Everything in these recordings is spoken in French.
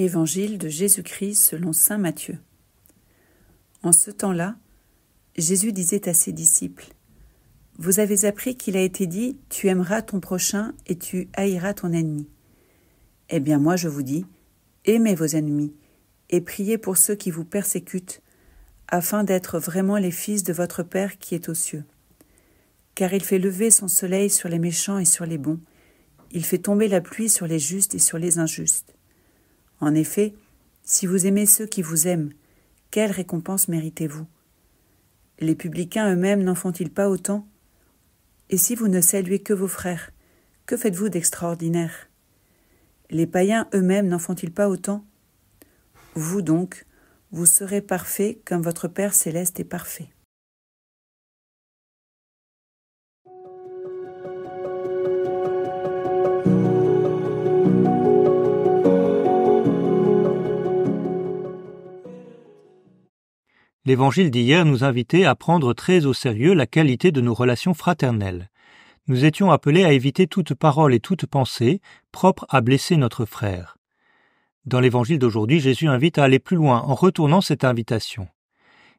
Évangile de Jésus-Christ selon saint Matthieu. En ce temps-là, Jésus disait à ses disciples : « Vous avez appris qu'il a été dit : tu aimeras ton prochain et tu haïras ton ennemi. Eh bien moi je vous dis, aimez vos ennemis et priez pour ceux qui vous persécutent, afin d'être vraiment les fils de votre Père qui est aux cieux. Car il fait lever son soleil sur les méchants et sur les bons, il fait tomber la pluie sur les justes et sur les injustes. En effet, si vous aimez ceux qui vous aiment, quelle récompense méritez-vous ? Les publicains eux-mêmes n'en font-ils pas autant ? Et si vous ne saluez que vos frères, que faites-vous d'extraordinaire ? Les païens eux-mêmes n'en font-ils pas autant ? Vous donc, vous serez parfaits comme votre Père céleste est parfait. » L'évangile d'hier nous invitait à prendre très au sérieux la qualité de nos relations fraternelles. Nous étions appelés à éviter toute parole et toute pensée propre à blesser notre frère. Dans l'évangile d'aujourd'hui, Jésus invite à aller plus loin en retournant cette invitation.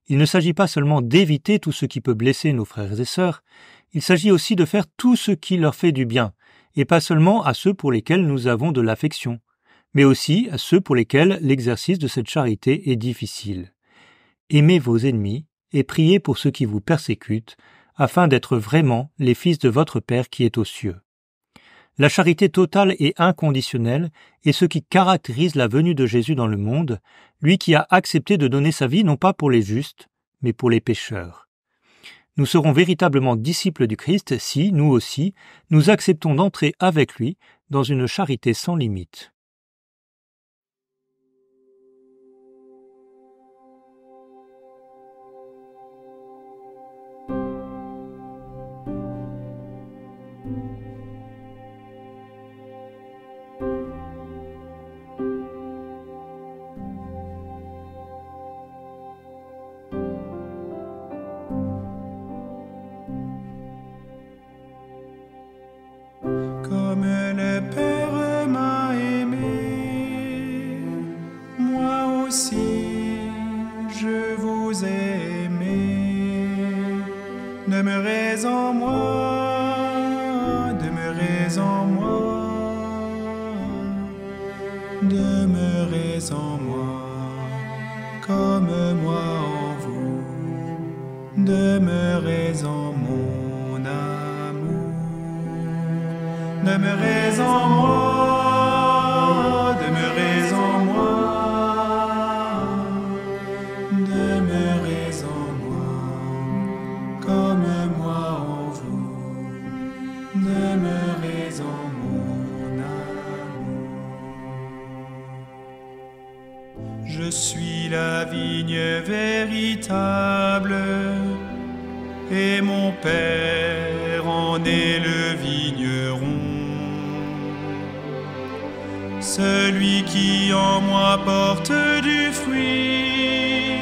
Il ne s'agit pas seulement d'éviter tout ce qui peut blesser nos frères et sœurs, il s'agit aussi de faire tout ce qui leur fait du bien, et pas seulement à ceux pour lesquels nous avons de l'affection, mais aussi à ceux pour lesquels l'exercice de cette charité est difficile. Aimez vos ennemis et priez pour ceux qui vous persécutent, afin d'être vraiment les fils de votre Père qui est aux cieux. La charité totale et inconditionnelle est ce qui caractérise la venue de Jésus dans le monde, lui qui a accepté de donner sa vie non pas pour les justes, mais pour les pécheurs. Nous serons véritablement disciples du Christ si, nous aussi, nous acceptons d'entrer avec lui dans une charité sans limite. Comme le Père m'a aimé, moi aussi je vous ai aimé. Demeurez en moi, demeurez en moi, demeurez en moi, comme moi en vous, demeurez en mon amour. Demeurez en moi, demeurez en moi, demeurez en moi, comme moi en vous, demeurez en mon amour. Je suis la vigne véritable, et mon Père en est le vigneron. Celui qui en moi porte du fruit,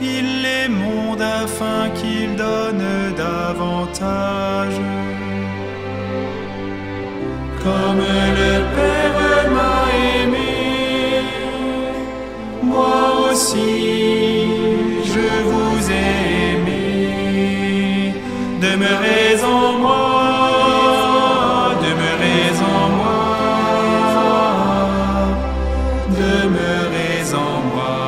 il l'émonde afin qu'il donne davantage. Comme le Père m'a aimé, moi aussi je vous ai aimé. Demeurez en moi, demeurez en moi. Demeurez en moi,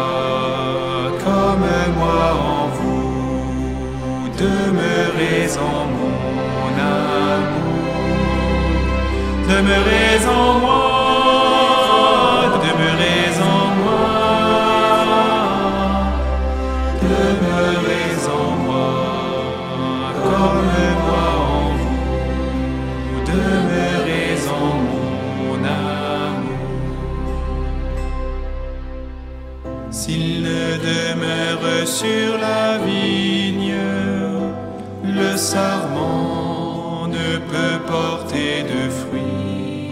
comme moi en vous, demeurez en mon amour. Demeurez en moi, demeurez en moi, demeurez en moi, comme moi en vous, demeurez en mon amour. S'il ne demeure sur la vigne, le sarment ne peut porter de fruits.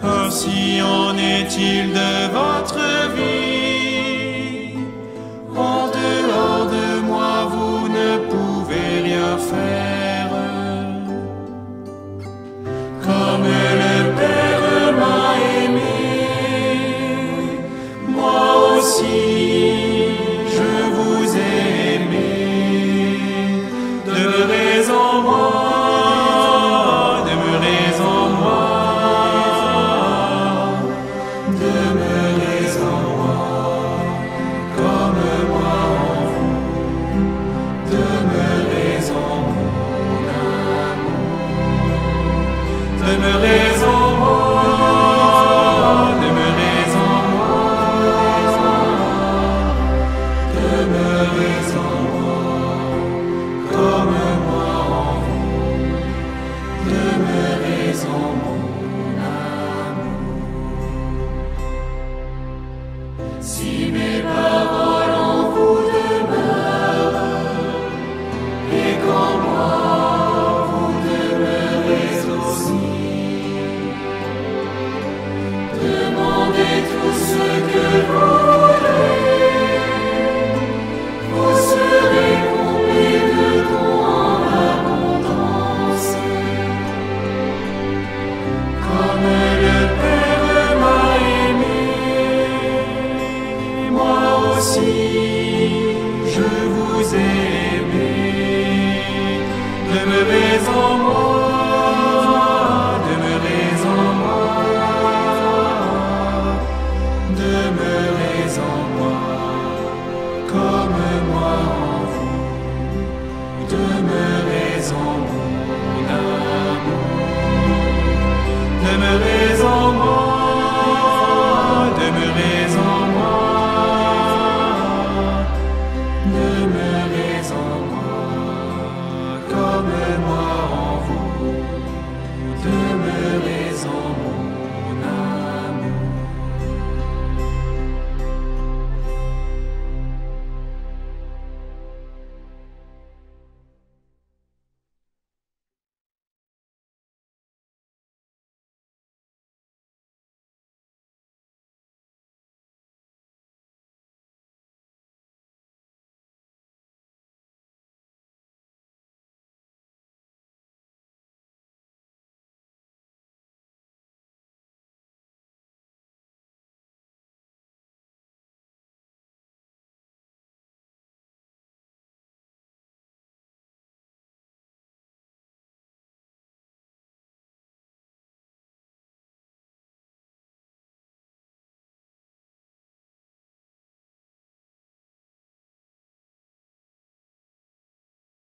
Ainsi en est-il de votre vie. En dehors de moi, vous ne pouvez rien faire. Comme le Père m'a aimé, Si mes paroles en vous demeurent, et qu'en moi vous demeurez aussi, demandez tout ce que vous voudrez, vous serez comblés de dons en abondance. Comme le Père m'a aimé, moi aussi je vous ai aimé. Demeurez en moi, demeurez en moi, demeurez en moi, comme moi en vous, demeurez en mon âme.